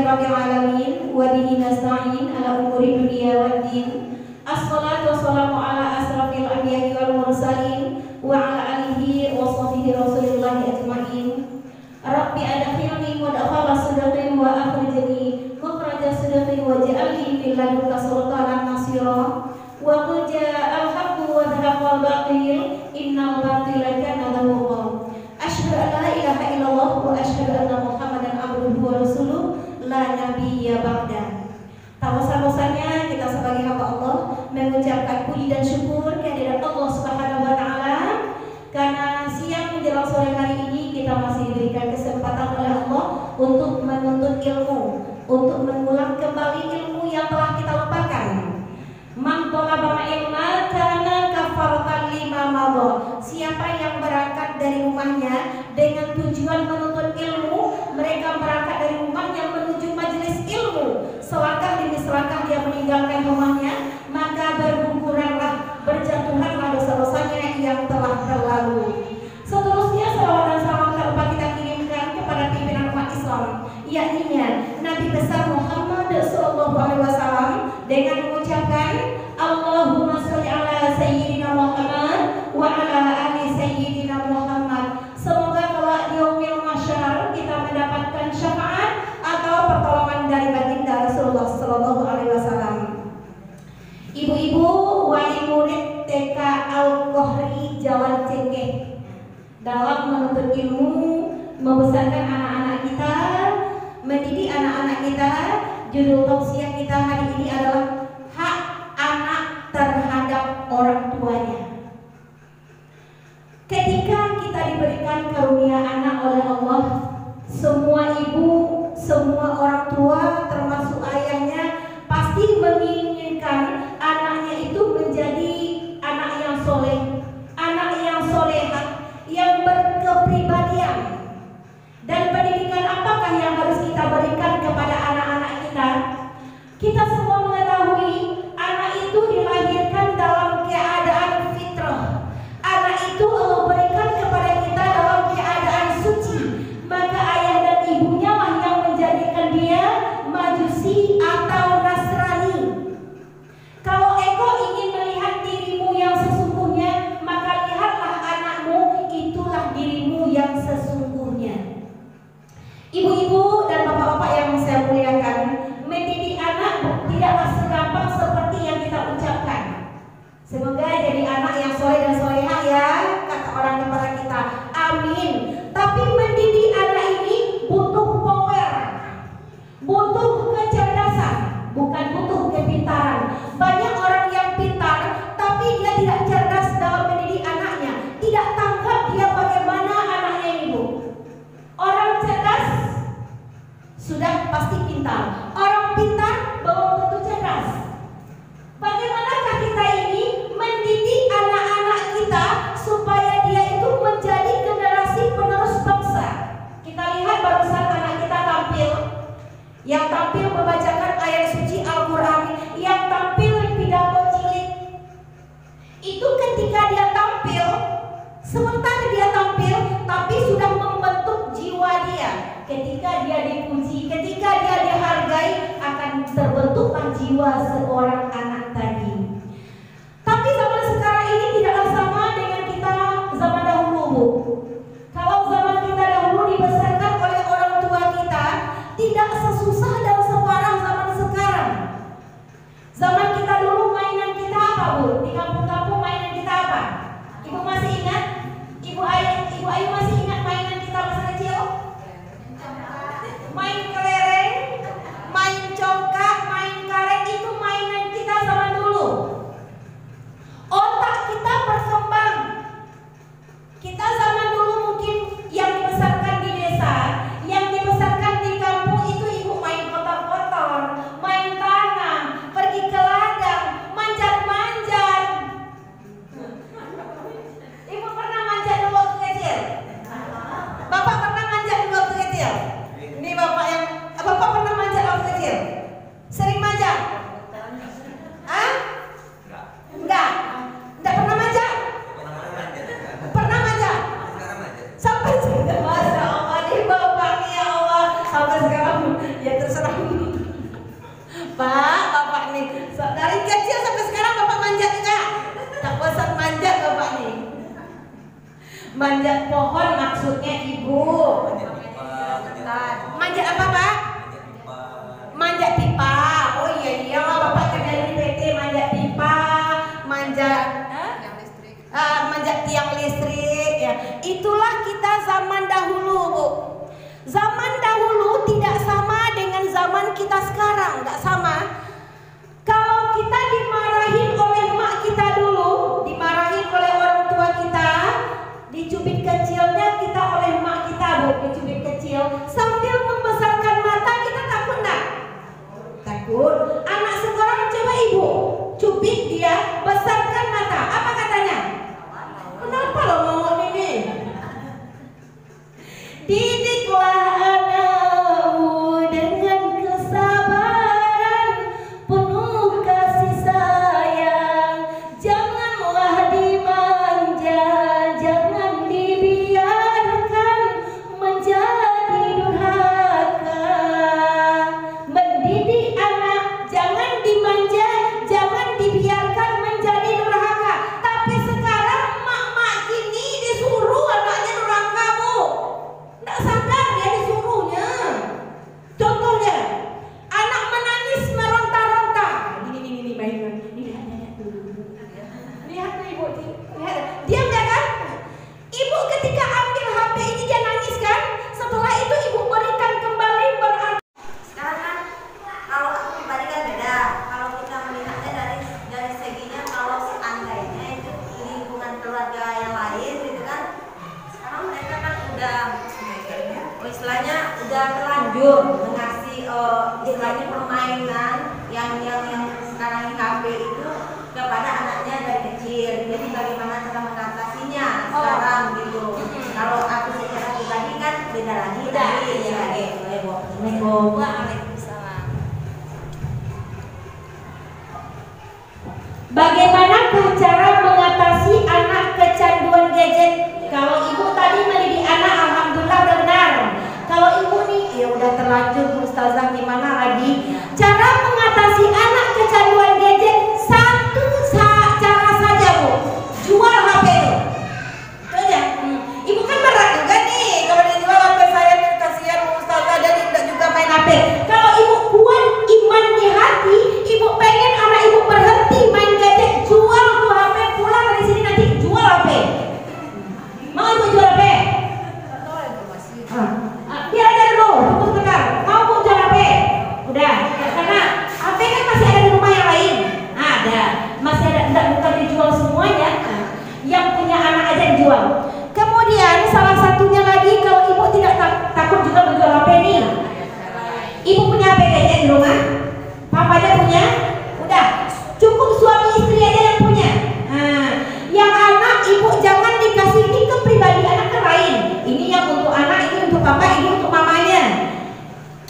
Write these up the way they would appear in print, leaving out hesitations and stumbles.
rabbil alamin wa bihi nasta'in ala umuri dunya waddin. Assalatu wassalamu ala asrafil anbiya'i wal mursalin wa ala alihi wa sahbihi rasulillahi ajma'in. Rabbi adkhilni mudkhala sidqin wa akhrijni mukhraja sidqin waj'alni min ladunka sultanan nasira. Wa qul ja'al haqqu wa dhahaqal batil innal batila kana zahuqa. Asyhadu an la ilaha illallah wa asyhadu anna Muhammadan abduhu wa rasuluh la nabiyya ba'da. Tawasan-tawasannya kita sebagai hamba Allah mengucapkan puji dan syukur kehadirat Allah Subhanahu wa taala karena siang menjelang sore hari ini kita masih diberikan kesempatan oleh Allah untuk menuntut ilmu, untuk mengulang kembali ilmu yang telah kita lupakan. Man talaba ilma kana kafaratan lima madha. Siapa yang berangkat dari rumahnya dengan tujuan menuntut ilmu, mereka berangkat dari rumahnya menuju majelis ilmu. Selangkah demi selangkah dia meninggalkan rumahnya, maka berguguranlah, berjatuhanlah dosa-dosanya yang telah berlalu. Seterusnya salawat dan salam tak lupa kita kirimkan kepada pimpinan umat Islam, yakni Nabi besar Muhammad sallallahu alaihi wasallam dengan mengucapkan Allahumma sholli ala sayyidina Muhammad wa ala ali sayyidina Muhammad. Semoga kelak di yaumil mahsyar kita mendapatkan syafaat atau pertolongan dari baginda Rasulullah sallallahu alaihi wasallam. Ibu-ibu wali murid TK Al-Kohri Jalan Cengkeh, dalam menuntut ilmu, membesarkan anak-anak kita, mendidik anak-anak kita, judul tausiah kita hari ini adalah hak anak terhadap orang tuanya. Ketika kita diberikan karunia anak oleh Allah, semua ibu, semua orang tua termasuk ayahnya pasti menginginkan anaknya itu menjadi anak yang soleh, anak yang solehah, yang berkepribadian. Dan pendidikan apakah yang harus kita berikan kepada anak-anak kita? Kita semua mengetahui anak itu dilahirkan dalam keadaan fitrah. Anak itu Allah berikan kepada kita dalam keadaan suci. Maka ayah dan ibunya lah yang menjadikan dia Majusi atau Nasrani. Kalau Eko ingin melihat dirimu yang sesungguhnya, maka lihatlah anakmu, itulah dirimu yang sesungguhnya. Ibu-ibu dan bapak-bapak yang saya muliakan, mendidik anak tidaklah segampang seperti yang kita ucapkan. Semoga jadi anak yang soleh dan solehah ya, kata orang kepada kita. Amin. Tapi mendidik anak ini butuh power, butuh kecerdasan, bukan butuh kepintaran. Banyak orang yang pintar, tapi dia tidak cerdas dalam mendidik anaknya. Tidak tanggap dia bagaimana anaknya ini, Bu. Orang cerdas sudah pasti pintar. Orang pintar belum tentu cerdas. Bagaimanakah kita ini mendidik anak-anak kita supaya dia itu menjadi generasi penerus bangsa? Kita lihat barusan anak kita tampil, yang tampil membacakan ayat suci Al-Quran, yang tampil pidato cilik. Itu ketika dia tampil, sementara dia tampil, tapi sudah membentuk jiwa dia. Ketika dia dipuji, ketika dia dihargai, akan terbentuklah jiwa seorang anak tadi. Tapi zaman sekarang ini tidaklah sama dengan kita zaman dahulu, Bu. Kalau zaman kita dahulu dibesarkan oleh orang tua kita, tidak sesusah dan separah zaman sekarang. Zaman kita dulu mainan kita apa, Bu? Di kampung-kampung mainan kita apa? Ibu masih ingat? Ibu Ayu masih ingat mainan kita masa kecil? Main kelereng, main congkak, main karet, itu mainan kita Manjat pohon maksudnya ibu. Manjat apa Pak? Manjat pipa. Oh iya Bapak kerja di PT manjat pipa, manjat manjat tiang listrik ya. Itulah kita zaman dahulu Bu. Zaman dahulu tidak sama dengan zaman kita sekarang, nggak sama. Kalau kita dimarahin oleh mak kita dulu, dimarahin oleh orang tua kita, dicubit kecilnya kita oleh mak kita Bu, dicubit kecil sambil membesarkan mata, kita takut nggak? Takut. Anak sekarang coba ibu cubit dia, besarkan mata, apa katanya? Kenapa lo mau ini? Didiklah anakmu dengan kesabaran, penuh kasih sayang. Janganlah dimanja, jangan dibiarkan menjadi durhaka. Mendidik anak jangan dimanja, jangan dibiarkan menjadi durhaka. Tapi sekarang mak-mak kini disuruh anaknya durhaka Bu. Nggak sadar dia disuruhnya. Contohnya, anak menangis meronta-ronta. Ini mainan. Lihat dulu. Lihat ibu, lihat. Diam ya kan? Ibu ketika ambil HP ini dia nangis kan? Setelah itu ibu berikan kembali berarti. Sekarang kan kalau aku pribadi kan beda. Kalau kita melihatnya dari seginya, kalau seandainya itu lingkungan keluarga yang lain gitu kan, sekarang mereka kan udah istilahnya udah terlanjur mengasih istilahnya permainan yang sekarang HP itu kepada anaknya dari kecil. Jadi bagaimana cara mengatasinya sekarang gitu. Kalau aku secara pribadi kan beda lagi. Waalaikumsalam. Bagaimanakah cara mengatasi anak kecanduan gadget? Kalau ibu tadi mendidik anak, alhamdulillah udah benar. Kalau ibu nih, ya udah terlanjur Ustazah, gimana lagi? Cara mengatasi anak kecanduan gadget satu cara saja Bu, jual HP itu. Itu aja. Ibu kan berat juga nih kalau dia jual HP saya, kasihan Ustazah dan tidak juga main HP. Kalau ibu kuat iman di hati, ibu pengen anak ibu berhenti main gadget, jual tuh HP, pulang dari sini nanti jual HP. Mau ibu jual HP? Biar aja dulu, tunggu sebentar. Mau ibu jual HP? Udah, karena HP kan masih ada di rumah yang lain. Ada, masih ada, enggak, bukan dijual semuanya. Yang punya anak aja dijual. Kemudian salah satunya lagi, kalau ibu tidak takut juga menjual HP nih. Ibu punya HP gadget di rumah, papanya punya, udah cukup suami istri aja yang punya. Nah, yang anak ibu jangan dikasih, ini ke pribadi anak yang lain. Ini yang untuk anak, ini untuk papa, ini untuk mamanya.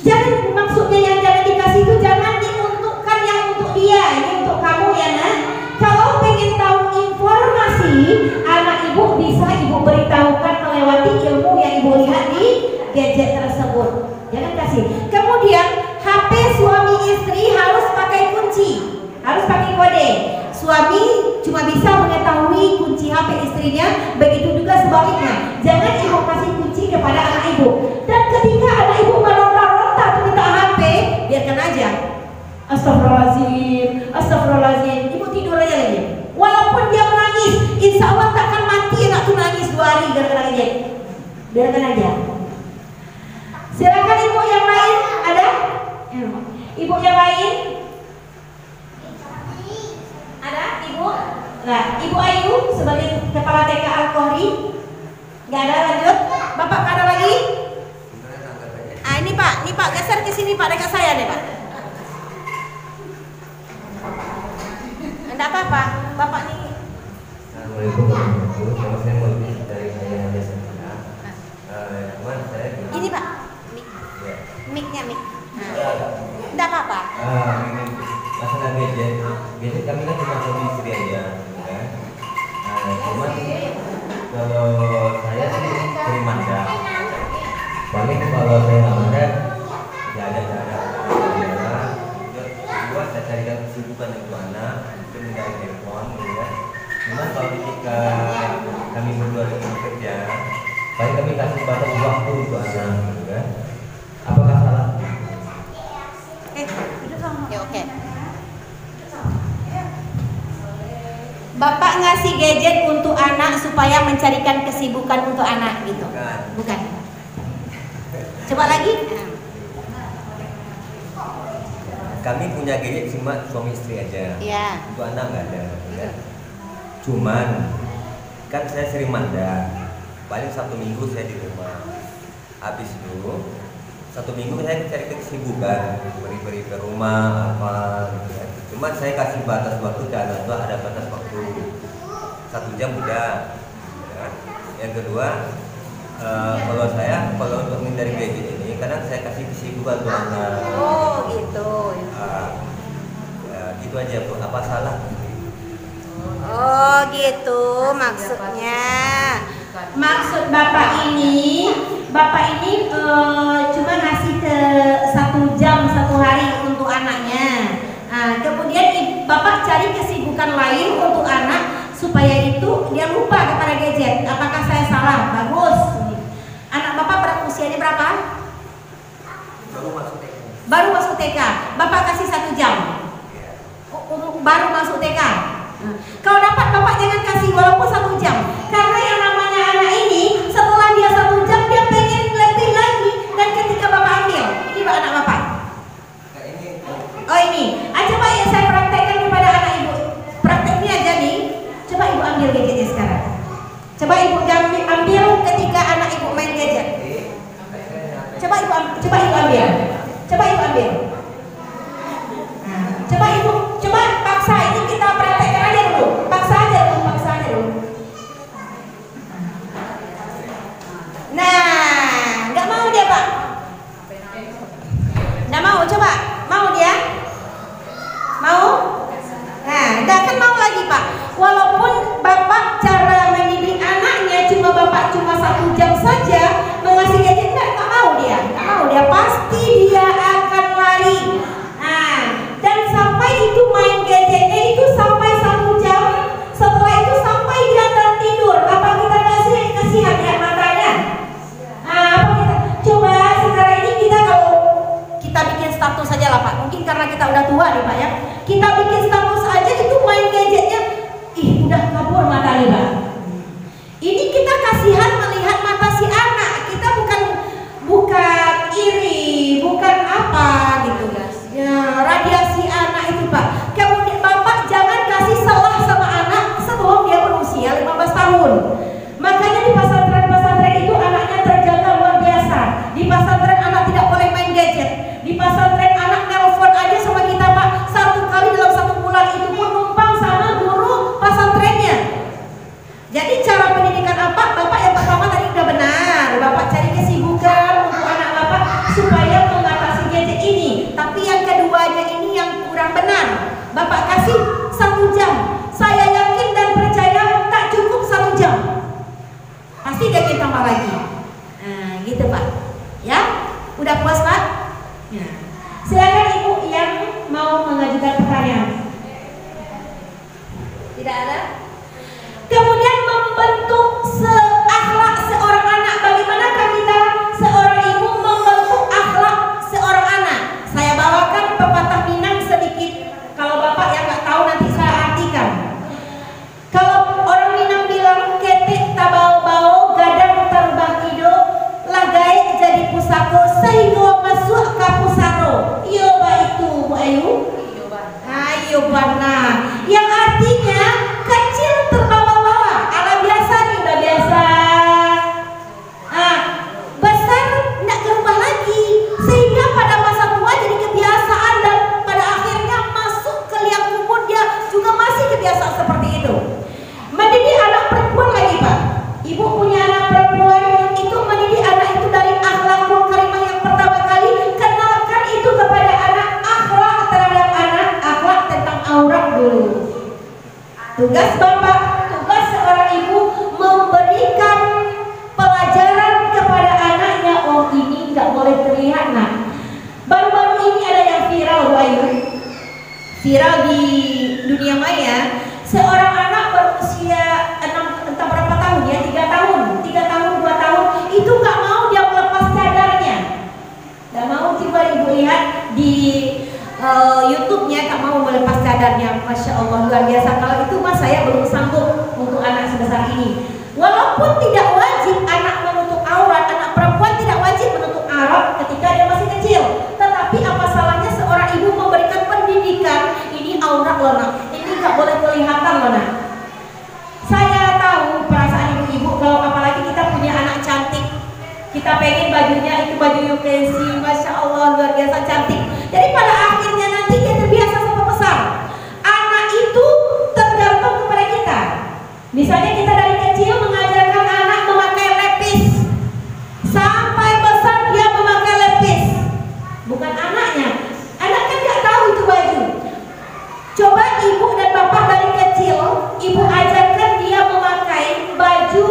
Jangan, maksudnya yang jangan dikasih itu jangan diuntukkan yang untuk dia, ini untuk kamu ya nak. Kalau pengen tahu informasi anak ibu, bisa ibu beritahukan melewati ilmu yang ibu lihat di gadget tersebut. Jangan kasih. Kemudian HP suami istri harus pakai kunci, harus pakai kode. Suami cuma bisa mengetahui kunci HP istrinya, begitu juga sebaliknya. Jangan ibu kasih kunci kepada anak ibu. Dan ketika anak ibu meronta-ronta atau minta HP, biarkan aja. Astagfirullahaladzim, astagfirullahaladzim. Ibu tidur aja lagi. Walaupun dia menangis, insya Allah takkan mati anak tuh nangis 2 hari gara-gara gadget. Biarkan aja. Silakan ibu yang lain, ada? Ibu yang lain? Ada ibu? Nah, Ibu Ayu sebagai kepala TK Al-Kohri. Nggak ada, lanjut. Bapak ada lagi? Ah, ini Pak geser ke sini Pak, dekat saya deh Pak. Enggak apa-apa, Bapak nih. Assalamualaikum warahmatullahi wabarakatuh. Kalau saya mau lebih dari saya biasa cuman saya ini Pak, mic-nya. Enggak apa-apa. Masalah gadget kami kan cuma suami istri aja, kan? Cuman kalau saya sih sering manja. Paling kalau saya nggak manja, ya ada cara. Kedua saya carikan kesibukan yang mana, mungkin dari handphone, gitu kan? Cuman kalau ketika kami berdua sedang bekerja, paling kami kasih batas waktu untuk anak, gitu kan? Apakah salah? Oke. Bapak ngasih gadget untuk anak supaya mencarikan kesibukan untuk anak gitu. Bukan. Coba lagi. Kami punya gadget cuma suami istri aja. Iya. Untuk anak nggak ada. Ya. Cuman kan saya sering manda. Paling 1 minggu saya di rumah. Habis itu 1 minggu saya cari kesibukan, beri-beri ke rumah apa gitu ya. Cuma saya kasih batas waktu ke anak tua, ada batas waktu 1 jam udah. Ya. Yang kedua, kalau untuk menghindari gadget ini, kadang saya kasih kesibukan buat anak. Oh gitu. Gitu aja Bu. Apa salah? Oh gitu maksudnya. Maksud Bapak ini cuma ngasih ke 1 jam 1 hari untuk anaknya. Nah, kemudian Bapak cari kesibukan lain untuk anak supaya itu dia lupa kepada gadget. Apakah saya salah? Bagus. Anak Bapak usianya berapa? Baru masuk TK. Bapak kasih 1 jam. Baru masuk TK. Kalau dapat Bapak jangan kasih walaupun 1 jam. Karena yang namanya anak ini setelah dia 1 jam dia pengen lebih lagi, dan ketika Bapak ambil, ini anak Bapak. Oh ini, coba ya saya praktekkan kepada anak ibu. Prakteknya aja nih. Coba ibu ambil gadgetnya sekarang. Coba ibu ambil ketika anak ibu main gadget. Coba ibu ambil. Coba ibu ambil. Nah, coba paksa, ini kita praktekkan aja dulu. Paksa aja dulu. Nah, nggak mau dia Pak. Nggak mau, coba. Mau dia? Mau? Nah, nggak akan mau lagi Pak. Walaupun Bapak cara mendidik anaknya Bapak cuma 1 jam saja mengasih gadget, nggak mau dia. Pasti dia akan lari. Nah, dan sampai itu main gadgetnya itu sampai 1 jam. Setelah itu sampai dia tertidur. Apa kita kasihan ya matanya? Nah, apa kita? Coba sekarang ini kalau kita bikin status saja lah Pak. Mungkin karena kita udah tua nih Pak ya. Kita bikin status aja itu main gadgetnya, udah kabur matanya Pak. Ini kita kasihan melihat mata si anak. Kita bukan iri, bukan apa gitu guys. Ya, radiasi anak itu Pak. Kemudian Bapak jangan kasih salah sama anak sebelum dia berusia 15 tahun. Makanya di pesantren itu anaknya terjaga luar biasa. Di pesantren anak tidak boleh main gadget. Di pesantren anak nelfon aja sama kita Pak 1 kali dalam 1 bulan, itu pun numpang sama guru pesantrennya. Jadi cara pendidikan Bapak yang pertama tadi udah benar. Bapak cari kesibukan untuk anak Bapak supaya mengatasi gadget ini. Tapi yang keduanya ini yang kurang benar. Bapak kasih 1 jam. Saya yakin dan percaya tak cukup 1 jam. Pasti dia ingin tambah lagi. Nah, gitu Pak. Ya, udah puas Pak? Ya. Silakan Ibu yang mau mengajukan pertanyaan. Tidak ada? Kemudian membentuk akhlak seorang anak. Bagaimanakah kita seorang ibu membentuk akhlak seorang anak? Saya bawakan pepatah Minang sedikit. Kalau Bapak yang nggak tahu nanti saya artikan. Kalau orang Minang bilang ketik tabau-bau gadang terbang hidup, lagai jadi pusako sehingga masuk ke pusaro. Iya Pak itu Bu Ayu. Ayo Bana. Yang artinya kecil terbawa-bawa. Ala biasa nih udah biasa. Besar tidak berubah lagi. Sehingga pada masa tua jadi kebiasaan, dan pada akhirnya masuk ke liang kubur dia juga masih kebiasaan seperti itu. Mendidik anak perempuan lagi Pak. Ibu punya anak perempuan, itu mendidik anak itu dari akhlakul karimah yang pertama kali. Kenalkan itu kepada anak, akhlak terhadap anak, akhlak tentang aurat dulu. Tugas Bapak, tugas seorang ibu memberikan pelajaran kepada anaknya. Oh ini nggak boleh terlihat nak. Baru-baru ini ada yang viral Bu Ayu. Viral di dunia maya. Seorang anak berusia entah berapa tahun ya, 3 tahun, 2 tahun, itu nggak mau dia melepas cadarnya. Nggak mau. Coba ibu lihat di YouTube-nya, tak mau melepas cadarnya. Masya Allah, luar biasa. Kalau itu mas saya belum sanggup untuk anak sebesar ini. Walaupun tidak wajib anak menutup aurat, anak perempuan tidak wajib menutup aurat ketika dia masih kecil. Tetapi apa salahnya seorang ibu memberikan pendidikan, ini aurat loh nak, ini nggak boleh kelihatan loh nak. Saya tahu perasaan ibu-ibu kalau apalagi kita punya anak cantik, kita pengen bajunya itu baju UKC, Masya Allah luar biasa cantik. Jadi pada akhirnya nanti dia terbiasa sama besar. Anak itu tergantung kepada kita. Misalnya kita dari kecil mengajarkan anak memakai lepis, sampai besar dia memakai lepis. Bukan anaknya, anak kan nggak tahu itu baju. Coba ibu dan bapak dari kecil, ibu ajarkan dia memakai baju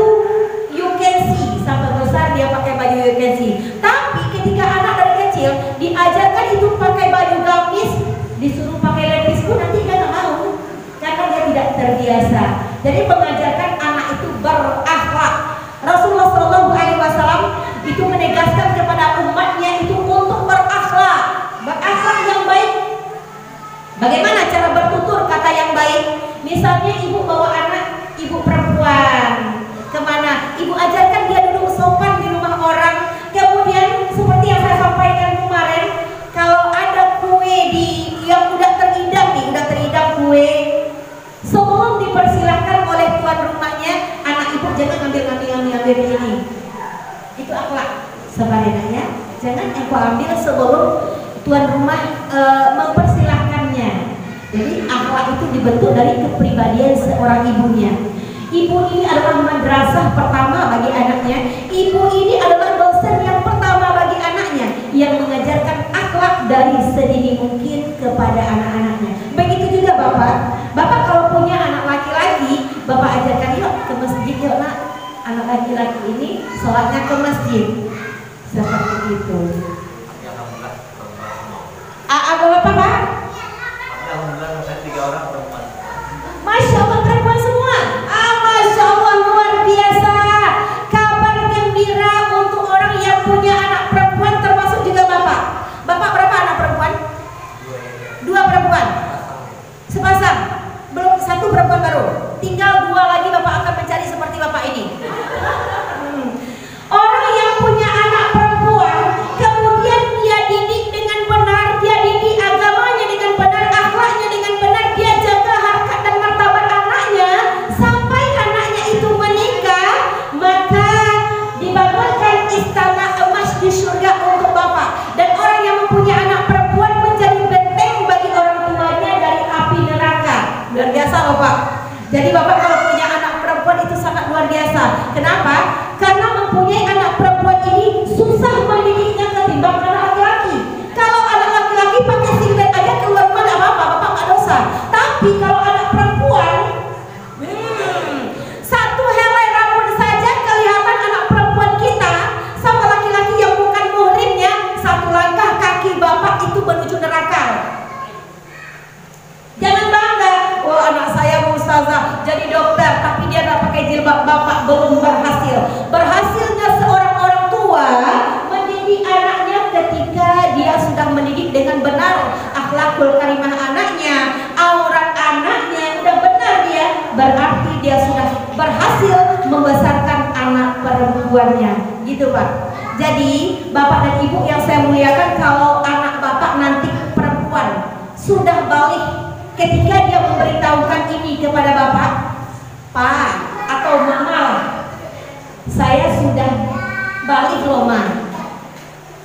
you can see, sampai besar dia pakai baju you can see. Tapi ketika anak dari kecil diajarkan itu pakai baju gamis, disuruh pakai lepis pun nanti dia nggak mau, karena dia tidak terbiasa. Jadi mengajarkan anak itu berakhlak. Rasulullah SAW itu menegaskan kepada umatnya itu untuk berakhlak yang baik. Bagaimana cara bertutur kata yang baik? Misalnya ibu bawa anak, ibu perempuan kemana? Ibu ajarkan dia duduk sopan di rumah orang. Kemudian seperti yang saya sampaikan kemarin, kalau ada kue yang udah teridam kue, sebelum dipersilahkan oleh tuan rumahnya, anak ibu jangan ngambil ini. Itu akhlak sebenarnya. Jangan engkau ambil sebelum tuan rumah mempersilahkannya. Jadi akhlak itu dibentuk dari kepribadian seorang ibunya. Ibu ini adalah madrasah pertama bagi anaknya. Ibu ini adalah dosen yang pertama bagi anaknya, yang mengajarkan akhlak dari sedini mungkin kepada anak-anaknya. Begitu juga bapak. Bapak kalau punya anak laki-laki, bapak ajarkan yuk ke masjid yuk nak. Anak laki-laki ini sholatnya ke masjid. Seperti itu. Apa bapak pak? Alhamdulillah saya 3 orang perempuan. Masya Allah perempuan semua. Masya Allah luar biasa. Kabar gembira untuk orang yang punya anak perempuan, termasuk juga bapak. Bapak berapa anak perempuan? 2 perempuan. Sepasang. Belum 1 perempuan baru. Tinggal 2 lagi bapak akan mencari seperti bapak ini. Orang yang punya anak perempuan, kemudian dia didik dengan benar, dia didik agamanya dengan benar, akhlaknya dengan benar, dia jaga harkat dan martabat anaknya sampai anaknya itu menikah, maka dibangunkan istana emas di surga untuk bapak. Dan orang yang mempunyai anak perempuan menjadi benteng bagi orang tuanya dari api neraka. Luar biasa loh pak. Jadi bapak kalau punya anak perempuan itu sangat luar biasa. Kenapa? Karena mempunyai anak perempuan ini susah mendidiknya ketimbang anak laki-laki. Kalau anak laki-laki pakai singlet aja keluar rumah nggak apa-apa, bapak nggak dosa. Tapi kalau anak perempuan, 1 helai rambut saja kelihatan anak perempuan kita sama laki-laki yang bukan muhrimnya, 1 langkah kaki bapak itu menuju neraka. Jangan bangga, oh anak saya ustazah jadi dokter, tapi dia nggak pakai jilbab, bapak belum berhasil. Berhasilnya seorang orang tua mendidik anaknya ketika dia sudah mendidik dengan benar akhlakul karimah anaknya, aurat anaknya udah benar dia, berarti dia sudah berhasil membesarkan anak perempuannya, gitu pak. Jadi bapak dan ibu yang saya muliakan, kalau anak bapak nanti perempuan sudah balik, ketika dia memberitahukan ini kepada bapak, pak atau mama, saya sudah balik loh ma.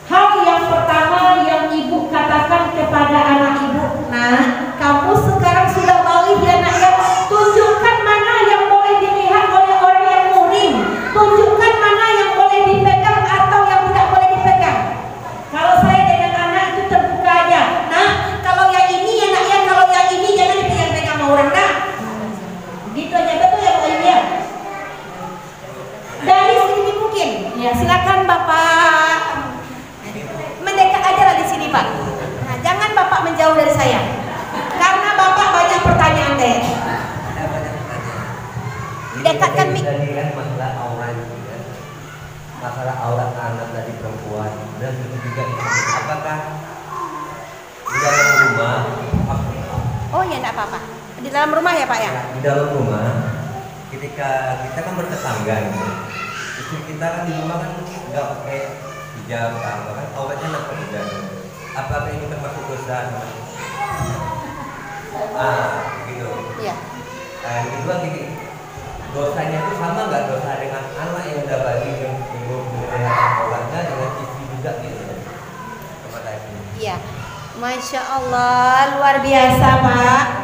Hal yang pertama yang ibu katakan kepada anak ibu, nah kamu sekarang sudah balik ya nak ya, tunjukkan mana yang boleh dilihat oleh orang yang muhrim, tunjukkan mana yang boleh dipegang atau yang tidak boleh dipegang. Kalau saya dengan anak itu terbuka aja, nah kalau yang ini ya nak ya, kalau yang ini jangan dipegang-pegang sama orang nak. Gitu aja, betul ya bu ya. Dari sini mungkin ya silakan bapak Dekatkan mic. Tadi kan masalah aurat, ya. Masalah aurat anak dari perempuan dan itu juga apakah di dalam rumah? Oh ya enggak apa-apa. Di dalam rumah ya Pak ya? Di dalam rumah, ketika kita kan bertetangga, gitu. Istri kita kan di rumah kan nggak pakai hijab, kan auratnya nampak juga. Apakah ini termasuk dosa? Gitu. Iya. Yang kedua gini, dosanya itu sama nggak dosa dengan anak yang udah balik yang ibu mengenai auratnya dengan istri juga gitu? Terima kasih. Iya. Masya Allah, luar biasa Pak.